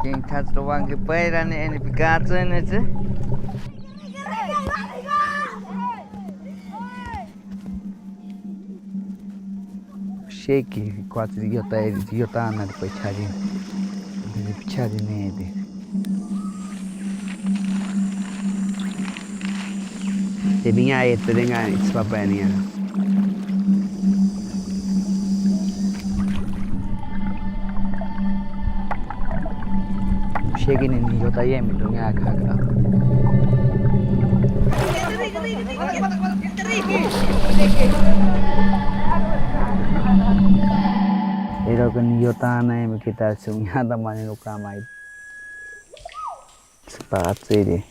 Quem tá trovando que pera ne picato ne se. Shake quatro idiota na depois chari. Pichari ne de. Tebinha ete denga ispapania. Shaking in idiota yemi dunya kaga. Ero kan idiota na yemi kita sunya da mani luka mai. Sepakat sih deh.